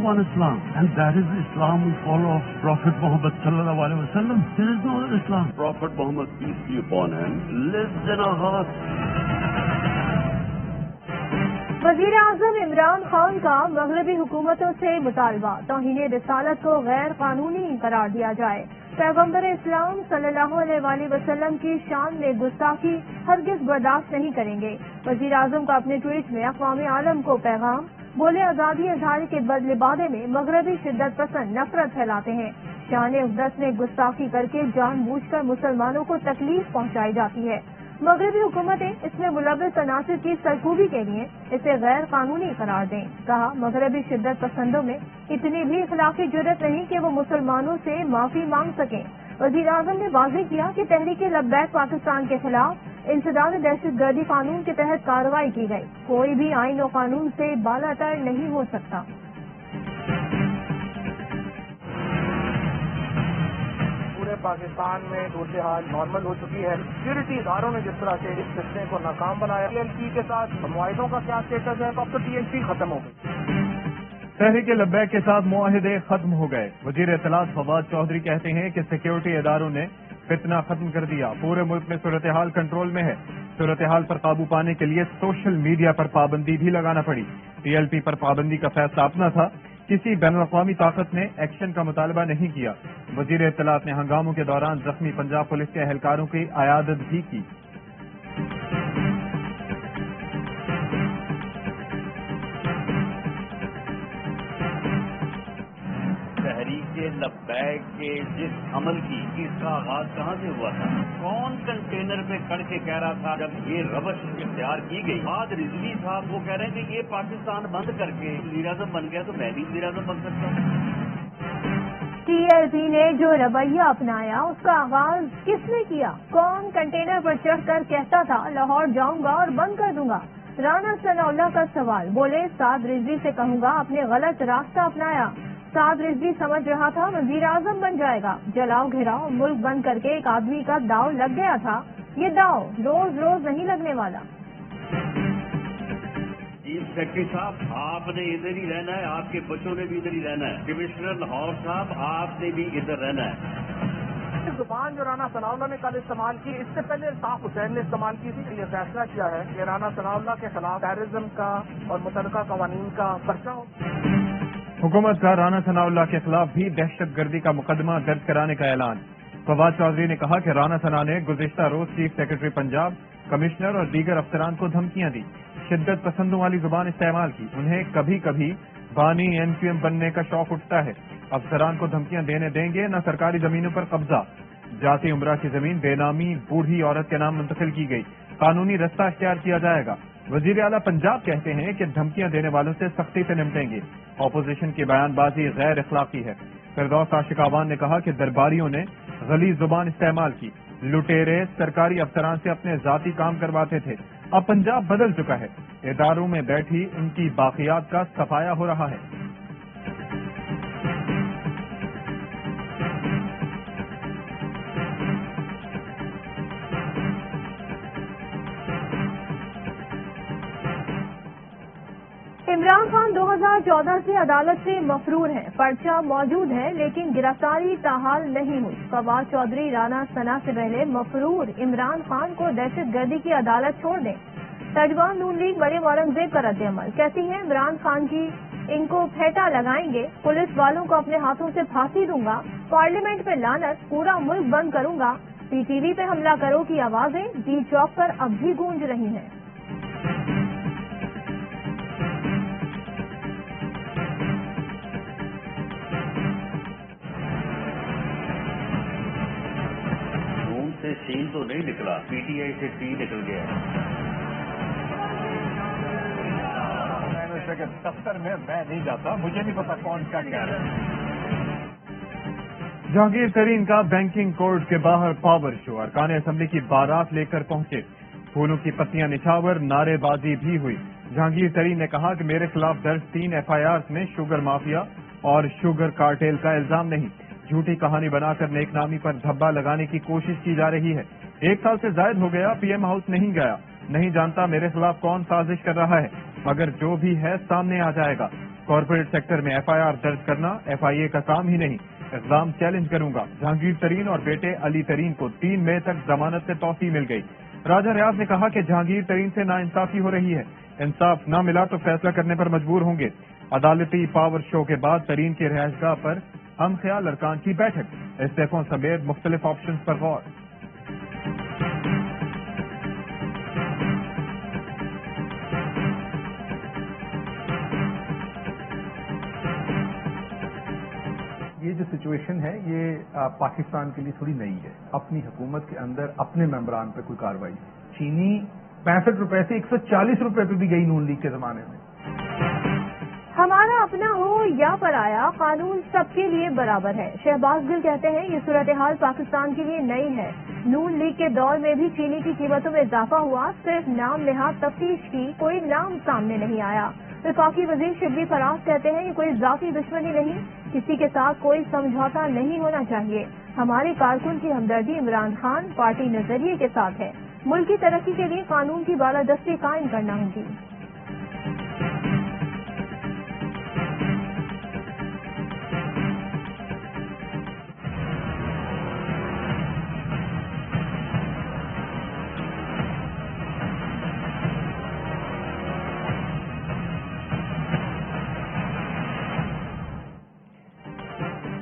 one Islam, and that is the Islam we follow of Prophet Muhammad sallallahu alaihi wasallam. There is no other Islam. Prophet Muhammad, peace be upon him, lives in our hearts. وزیر اعظم عمران خان کا مغربی حکومتوں سے مطالبہ توہین رسالت کو غیر قانونی قرار دیا جائے. پیغمبر اسلام صلی اللہ علیہ وآلہ وسلم کی شان میں گستاخی ہرگز برداشت نہیں کریں گے. وزیر اعظم کا اپنے ٹویٹ میں اقوام عالم کو پیغام. بولے آزادی اظہار کے لبادے میں مغربی شدت پسند نفرت پھیلاتے ہیں. شان اقدس میں گستاخی کر کے جان بوجھ کر مسلمانوں کو تکلیف پہنچائی جاتی ہے. مغربی حکومتیں اس میں ملوث عناصر کی سرکوبی کے لیے اسے غیر قانونی قرار دیں. کہا مغربی شدت پسندوں میں اتنی بھی اخلاقی جرت نہیں کہ وہ مسلمانوں سے معافی مانگ سکیں. وزیر اعظم نے واضح کیا کہ تحریک لبیک پاکستان کے خلاف انسداد دہشت گردی قانون کے تحت کارروائی کی گئی. کوئی بھی آئین و قانون سے بالاتر نہیں ہو سکتا. پاکستان میں صورتحال نارمل ہو چکی ہے. سیکورٹی اداروں نے جس طرح سے اس سلسلے کو ناکام بنایا. TLP کے ساتھ معاہدوں کا کیا اسٹیٹس ہے؟ اب تو TLP ختم ہو گئی. تحریک لبیک کے ساتھ معاہدے ختم ہو گئے. وزیر اطلاعات فواد چودھری کہتے ہیں کہ سیکورٹی اداروں نے فتنہ ختم کر دیا. پورے ملک میں صورتحال کنٹرول میں ہے. صورتحال پر قابو پانے کے لیے سوشل میڈیا پر پابندی بھی لگانا پڑی. TLP پر پابندی کا فیصلہ اپنا تھا. کسی بین الاقوامی طاقت نے ایکشن کا مطالبہ نہیں کیا. وزیر اطلاعات نے ہنگاموں کے دوران زخمی پنجاب پولیس کے اہلکاروں کی عیادت بھی کی. تحریک لبیک کے جس عمل کی اس کا آغاز کہاں سے ہوا تھا؟ کون کنٹینر پہ کڑ کے کہہ رہا تھا جب یہ روش اختیار کی گئی؟ بعد رضوی صاحب وہ کہہ رہے ہیں کہ یہ پاکستان بند کر کے وزیر اعظم بن گیا تو میں بھی وزیر اعظم بن سکتا ہوں. TLP نے جو رویہ اپنایا اس کا آغاز کس نے کیا؟ کون کنٹینر پر چڑھ کر کہتا تھا لاہور جاؤں گا اور بند کر دوں گا؟ رانا ثناء اللہ کا سوال. بولے سعد رضوی سے کہوں گا آپ نے غلط راستہ اپنایا. سعد رضوی سمجھ رہا تھا وزیر اعظم بن جائے گا. جلاؤ گھیراؤ ملک بند کر کے ایک آدمی کا داؤ لگ گیا تھا. یہ داؤ روز روز نہیں لگنے والا. چیف سیکرٹری صاحب آپ نے ادھر ہی رہنا ہے, آپ کے بچوں نے بھی ادھر ہی رہنا ہے. کمشنر لاہور صاحب آپ نے بھی ادھر رہنا ہے. زبان جو رانا ثناء اللہ نے کل استعمال کی اس سے پہلے الطاف حسین نے استعمال کی تھی. یہ فیصلہ کیا ہے کہ رانا ثناء اللہ کے خلاف ٹیررزم کا اور متعلقہ قوانین کا پرچہ ہو. حکومت کا رانا ثناء اللہ کے خلاف بھی دہشت گردی کا مقدمہ درج کرانے کا اعلان. فواد چودھری نے کہا کہ رانا ثناء نے گزشتہ روز چیف سیکرٹری پنجاب, کمشنر اور دیگر افسران کو دھمکیاں دی, شدت پسندوں والی زبان استعمال کی. انہیں کبھی کبھی بانی MQM بننے کا شوق اٹھتا ہے. افسران کو دھمکیاں دینے دیں گے نہ سرکاری زمینوں پر قبضہ. جاتی عمرہ کی زمین بے نامی بوڑھی عورت کے نام منتقل کی گئی. قانونی رستہ اختیار کیا جائے گا. وزیر اعلیٰ پنجاب کہتے ہیں کہ دھمکیاں دینے والوں سے سختی سے نمٹیں گے. اپوزیشن کی بیان بازی غیر اخلاقی ہے. فردوس عاشق آوان نے کہا کہ درباریوں نے غلیظ زبان استعمال کی. لٹیرے سرکاری افسران سے اپنے ذاتی کام کرواتے تھے. اب پنجاب بدل چکا ہے. اداروں میں بیٹھی ان کی باقیات کا صفایا ہو رہا ہے. عمران خان 2014 سے عدالت سے مفرور ہیں. پرچہ موجود ہے لیکن گرفتاری تاحال نہیں ہوئی. فواد چودھری رانا ثناء سے پہلے مفرور عمران خان کو دہشت گردی کی عدالت چھوڑ دیں. ترجمان نون لیگ بڑے اورنگزیب کا رد عمل. کہتی ہیں عمران خان کی ان کو پھیٹا لگائیں گے. پولیس والوں کو اپنے ہاتھوں سے پھانسی دوں گا. پارلیمنٹ پہ لعنت, پورا ملک بند کروں گا. PTV پہ حملہ کرو کی آوازیں ڈی چوک پر اب بھی گونج رہی ہیں. سین تو نہیں نکلا, PTI سے ٹی نکل گیا. دفتر میں نہیں جاتا, مجھے نہیں پتا کون کیا کہہ رہا ہے. جہانگیر ترین کا بینکنگ کورٹ کے باہر پاور شو. ارکان اسمبلی کی بارات لے کر پہنچے. پھولوں کی پتیاں نچھاور نعرے بازی بھی ہوئی. جہانگیر ترین نے کہا کہ میرے خلاف درج 3 FIRs میں شوگر مافیا اور شوگر کارٹیل کا الزام نہیں. جھوٹی کہانی بنا کر نیک نامی پر دھبا لگانے کی کوشش کی جا رہی ہے. 1 سال سے زائد ہو گیا PM ہاؤس نہیں گیا. نہیں جانتا میرے خلاف کون سازش کر رہا ہے, مگر جو بھی ہے سامنے آ جائے گا. کارپوریٹ سیکٹر میں FIR درج کرنا FIA کا کام ہی نہیں، اقدام چیلنج کروں گا۔ جہانگیر ترین اور بیٹے علی ترین کو 3 مئی تک ضمانت سے توسیع مل گئی۔ راجہ ریاض نے کہا کہ جہانگیر ترین سے ناانصافی ہو رہی ہے، انصاف نہ ملا تو فیصلہ کرنے پر مجبور ہوں گے۔ عدالتی پاور شو کے بعد ترین کی رہائش گاہ پر ہم خیال ارکان کی بیٹھک، استعفوں سمیت مختلف آپشنز پر غور۔ یہ جو سچویشن ہے یہ پاکستان کے لیے تھوڑی نئی ہے۔ اپنی حکومت کے اندر اپنے ممبران پہ کوئی کارروائی، چینی 65 روپے سے 140 روپے پہ بھی گئی نون لیگ کے زمانے میں۔ ہمارا اپنا ہو یا پرایا، قانون سب کے لیے برابر ہے۔ شہباز گل کہتے ہیں یہ صورتحال پاکستان کے لیے نئی ہے۔ نون لیگ کے دور میں بھی چینی کی قیمتوں میں اضافہ ہوا، صرف نام نہاد تفتیش کی، کوئی نام سامنے نہیں آیا۔ وفاقی وزیر شبلی فراز کہتے ہیں یہ کوئی ذاتی دشمنی نہیں، کسی کے ساتھ کوئی سمجھوتا نہیں ہونا چاہیے۔ ہمارے کارکن کی ہمدردی عمران خان پارٹی نظریے کے ساتھ ہے۔ ملک کی ترقی کے لیے قانون کی بالادستی قائم کرنا ہوگی۔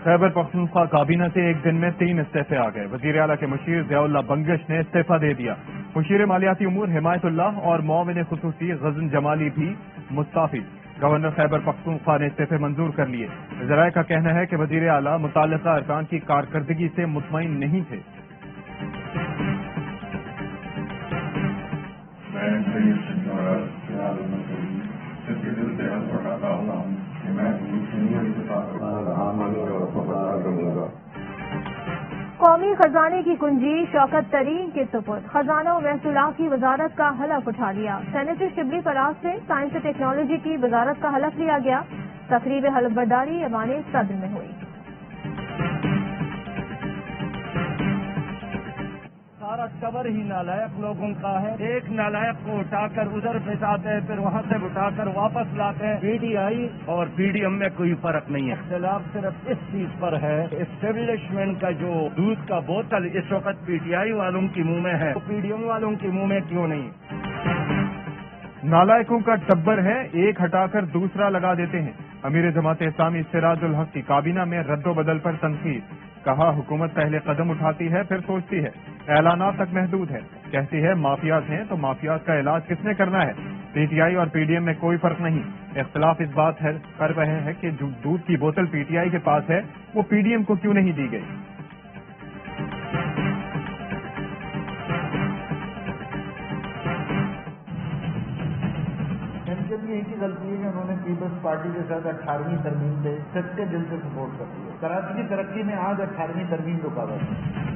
خیبر پختونخوا کابینہ سے ایک دن میں 3 استعفے آ گئے۔ وزیر اعلیٰ کے مشیر ضیاء اللہ بنگش نے استعفیٰ دے دیا۔ مشیر مالیاتی امور حمایت اللہ اور معاون خصوصی غزن جمالی بھی مستعفی۔ گورنر خیبر پختونخوا نے استعفے منظور کر لیے۔ ذرائع کا کہنا ہے کہ وزیر اعلیٰ متعلقہ ارکان کی کارکردگی سے مطمئن نہیں تھے۔ قومی خزانے کی کنجی شوکت ترین کے سپرد، خزانہ و محصولات کی وزارت کا حلف اٹھا لیا۔ سینیٹر شبلی فراز سے سائنس و ٹیکنالوجی کی وزارت کا حلف لیا گیا۔ تقریب حلف برداری ایوان صدر میں ہوئی۔ سارا کور ہی نالائق لوگوں کا ہے۔ ایک نالائق کو اٹھا کر ادھر پھنساتے ہیں، پھر وہاں سے اٹھا کر واپس لاتے ہیں۔ PDI اور PDM میں کوئی فرق نہیں ہے، اختلاف صرف اس چیز پر ہے، اسٹیبلشمنٹ کا جو دودھ کا بوتل اس وقت PTI والوں کے منہ میں ہے، PDM والوں کے منہ میں کیوں نہیں؟ نالائکوں کا ٹبر ہے، ایک ہٹا کر دوسرا لگا دیتے ہیں۔ امیر جماعت اسلامی سراج الحق کی کابینہ میں رد و بدل پر تنقید، کہا حکومت پہلے قدم اٹھاتی ہے پھر سوچتی ہے، اعلانات تک محدود ہے، کہتی ہے مافیاز ہیں تو مافیاز کا علاج کس نے کرنا ہے۔ PTI اور PDM میں کوئی فرق نہیں، اختلاف اس بات ہے کر رہے ہیں کہ جو دودھ کی بوتل PTI کے پاس ہے وہ PDM کو کیوں نہیں دی گئی۔ ان کے لیے ایک ہی غلطی ہے کہ انہوں نے پیپلز پارٹی کے ساتھ 18ویں ترمیم پہ سچے دل سے سپورٹ کر دیا۔ کراچی کی ترقی میں آج 18ویں ترمیم رکاوٹ ہے۔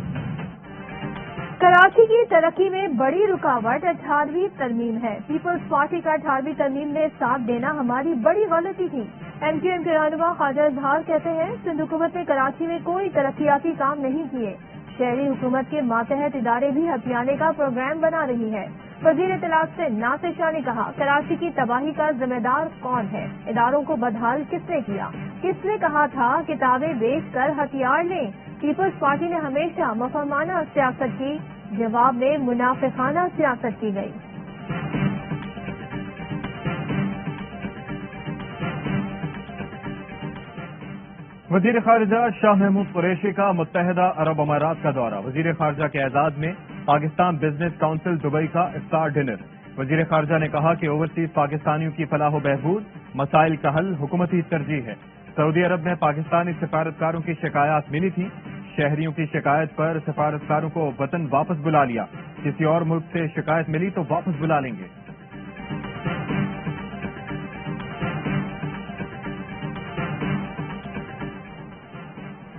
کراچی کی ترقی میں بڑی رکاوٹ 18ویں ترمیم ہے۔ پیپلز پارٹی کا 18ویں ترمیم میں ساتھ دینا ہماری بڑی غلطی تھی۔ MQM کے رہنما خواجہ اظہار کہتے ہیں سندھ حکومت نے کراچی میں کوئی ترقیاتی کام نہیں کیے، شہری حکومت کے ماتحت ادارے بھی ہتھیانے کا پروگرام بنا رہی ہے۔ وزیر اطلاعات سے ناصر شاہ نے کہا کراچی کی تباہی کا ذمہ دار کون ہے، اداروں کو بدحال کس نے کیا، کس نے کہا تھا کتابیں بیچ کر ہتھیار لیں۔ پیپلز پارٹی نے ہمیشہ مفہومانہ سیاست کی، جواب میں منافقانہ سیاست کی گئی۔ وزیر خارجہ شاہ محمود قریشی کا متحدہ عرب امارات کا دورہ، وزیر خارجہ کے اعزاز میں پاکستان بزنس کونسل دبئی کا افطار ڈنر۔ وزیر خارجہ نے کہا کہ اوورسیز پاکستانیوں کی فلاح و بہبود، مسائل کا حل حکومتی ترجیح ہے۔ سعودی عرب میں پاکستانی سفارتکاروں کی شکایات ملی تھی، شہریوں کی شکایت پر سفارتکاروں کو وطن واپس بلا لیا، کسی اور ملک سے شکایت ملی تو واپس بلا لیں گے۔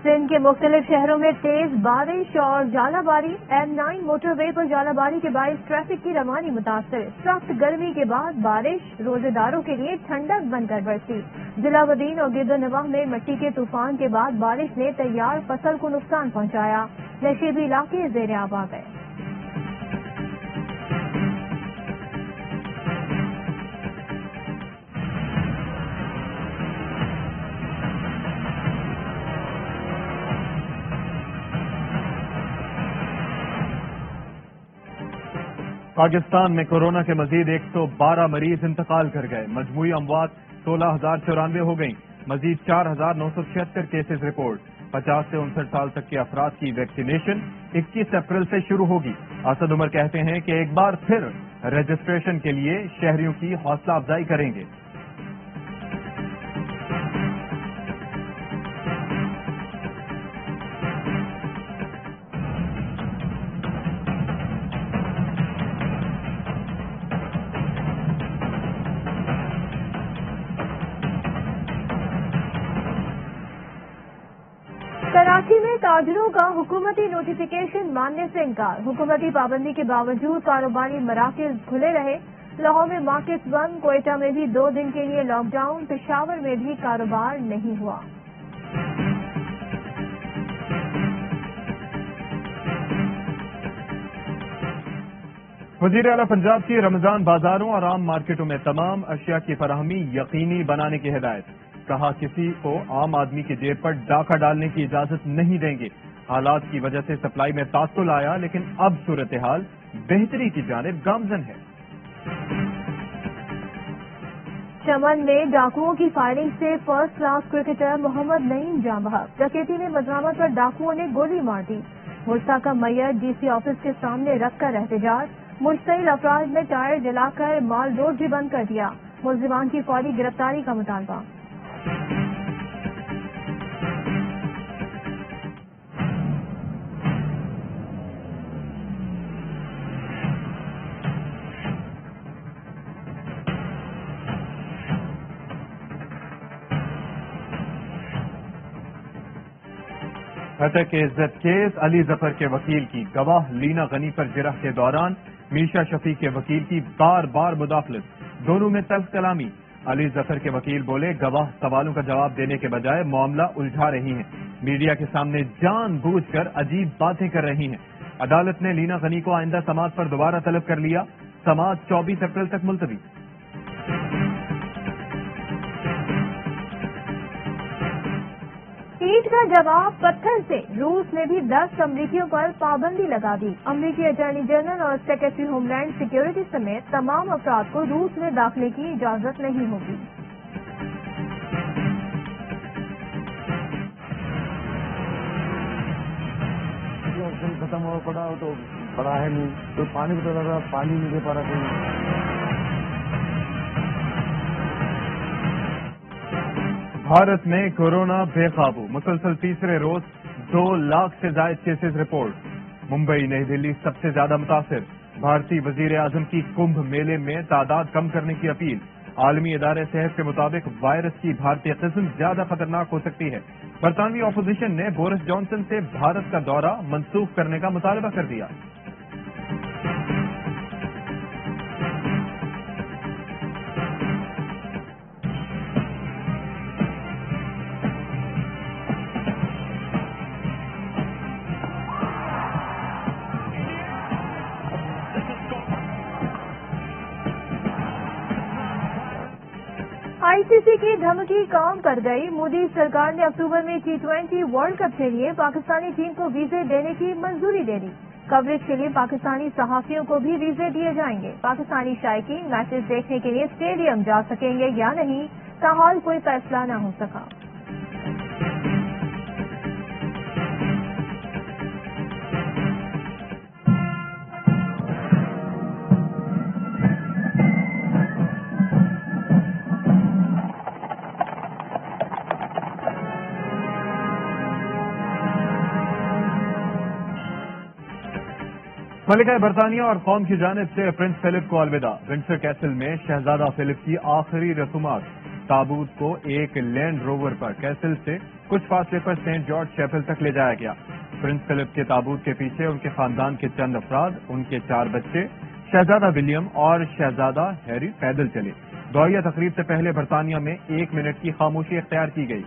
سندھ کے مختلف شہروں میں تیز بارش اور ژالہ باری، M9 موٹر وے پر ژالہ باری کے باعث ٹریفک کی روانی متاثر۔ سخت گرمی کے بعد بارش روزے داروں کے لیے ٹھنڈک بن کر برسی۔ ضلع ودین اور گرد و نواح میں مٹی کے طوفان کے بعد بارش نے تیار فصل کو نقصان پہنچایا، نشیبی علاقے زیر آب آ گئے۔ پاکستان میں کورونا کے مزید 112 مریض انتقال کر گئے. مجموعی اموات 16,094 ہو گئیں. مزید 4,976 کیسز رپورٹ. 50 سے 59 سال تک کے افراد کی ویکسینیشن 21 اپریل سے شروع ہوگی. اسد عمر کہتے ہیں کہ ایک بار پھر رجسٹریشن کے لیے شہریوں کی حوصلہ افزائی کریں گے. کراچی میں تاجروں کا حکومتی نوٹیفیکیشن ماننے سے انکار. حکومتی پابندی کے باوجود کاروباری مراکز کھلے رہے. لاہور میں مارکیٹس بند. کوئٹہ میں بھی 2 دن کے لیے لاک ڈاؤن. پشاور میں بھی کاروبار نہیں ہوا. وزیر اعلیٰ پنجاب کی رمضان بازاروں اور عام مارکیٹوں میں تمام اشیاء کی فراہمی یقینی بنانے کی ہدایت. کہا کسی کو عام آدمی کی جیب پر ڈاکہ ڈالنے کی اجازت نہیں دیں گے. حالات کی وجہ سے سپلائی میں تعطل آیا لیکن اب صورتحال بہتری کی جانب گامزن ہے. چمن میں ڈاکوؤں کی فائرنگ سے فرسٹ کلاس کرکٹر محمد نعیم جاں بحق. ڈکیتی میں مزاحمت پر ڈاکوؤں نے گولی مار دی. مرسا کا میت ڈی سی آفس کے سامنے رکھ کر احتجاج. مشتعل افراد نے ٹائر جلا کر مال روڈ بھی بند کر دیا. ملزمان کی فوری گرفتاری کا مطالبہ. ہتک عزت کیس علی ظفر کے وکیل کی گواہ لینا غنی پر جرح کے دوران میشا شفیق کے وکیل کی بار بار مداخلت. دونوں میں تلخ کلامی. علی ظفر کے وکیل بولے گواہ سوالوں کا جواب دینے کے بجائے معاملہ الجھا رہی ہیں. میڈیا کے سامنے جان بوجھ کر عجیب باتیں کر رہی ہیں. عدالت نے لینا غنی کو آئندہ سماعت پر دوبارہ طلب کر لیا. سماعت 24 اپریل تک ملتوی. اینٹ کا جواب پتھر سے. روس نے بھی 10 امریکیوں پر پابندی لگا دی. امریکی اٹارنی جنرل اور سیکرٹری ہوم لینڈ سیکیورٹی سمیت تمام افراد کو روس میں داخلے کی اجازت نہیں ہوگی. آکسیجن ختم ہوا پڑا تو پڑا ہے نہیں. تو پانی بھی تو لگ رہا, پانی نہیں دے پا رہا کوئی. بھارت میں کورونا بے قابو. مسلسل تیسرے روز 2 لاکھ سے زائد کیسز رپورٹ. ممبئی نئی دہلی سب سے زیادہ متاثر. بھارتی وزیر اعظم کی کمبھ میلے میں تعداد کم کرنے کی اپیل. عالمی ادارے صحت کے مطابق وائرس کی بھارتی قسم زیادہ خطرناک ہو سکتی ہے. برطانوی اپوزیشن نے بورس جانسن سے بھارت کا دورہ منسوخ کرنے کا مطالبہ کر دیا. آئی سی سی کی دھمکی کام کر گئی. مودی سرکار نے اکتوبر میں T20 ورلڈ کپ کے لیے پاکستانی ٹیم کو ویزے دینے کی منظوری دے دی. کوریج کے لیے پاکستانی صحافیوں کو بھی ویزے دیے جائیں گے. پاکستانی شائقین میچز دیکھنے کے لیے اسٹیڈیم جا سکیں گے یا نہیں, تاحال کوئی فیصلہ نہ ہو سکا. ملکہ برطانیہ اور قوم کی جانب سے پرنس فلپ کو الوداع. ونڈسر کیسل میں شہزادہ فلپ کی آخری رسومات. تابوت کو ایک لینڈ روور پر کیسل سے کچھ فاصلے پر سینٹ جارج چیپل تک لے جایا گیا. پرنس فلپ کے تابوت کے پیچھے ان کے خاندان کے چند افراد, ان کے 4 بچے, شہزادہ ولیم اور شہزادہ ہیری پیدل چلے. دعائیہ تقریب سے پہلے برطانیہ میں 1 منٹ کی خاموشی اختیار کی گئی.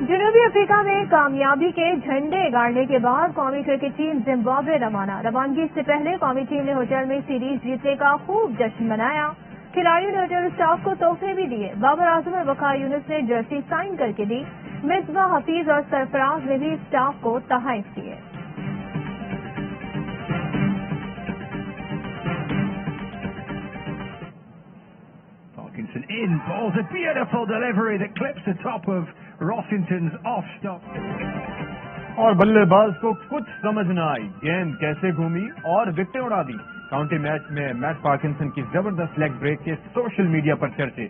جنوبی افریقہ میں کامیابی کے جھنڈے گاڑنے کے بعد قومی کرکٹ ٹیم زمبابوے روانہ۔ روانگی سے پہلے قومی ٹیم نے ہوٹل میں سیریز جیتنے کا خوب جشن منایا۔ کھلاڑیوں نے ہوٹل اسٹاف کو تحفے بھی دیے۔ بابر اعظم اور وقار یونس نے جرسی سائن کر کے دی۔ مصباح حفیظ اور سرفراز نے بھی اسٹاف کو تحائف دیے۔ In balls a beautiful delivery that clips the top of Rossington's off stop. اور بلے باز کو کچھ سمجھ نہ آئی، گیند کیسے گھومی اور وکٹیں اڑا دی۔ کاؤنٹی میچ میں میٹ پارکنسن کی زبردست لیگ بریک کے سوشل میڈیا پر چرچے۔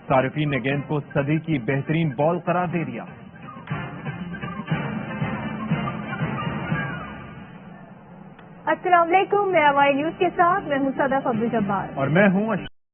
صارفین نے گیند کو صدی کی بہترین بال قرار دے دیا۔ السلام علیکم، میں وائی نیوز کے ساتھ میں ہوں صدف عبد الجبار اور میں ہوں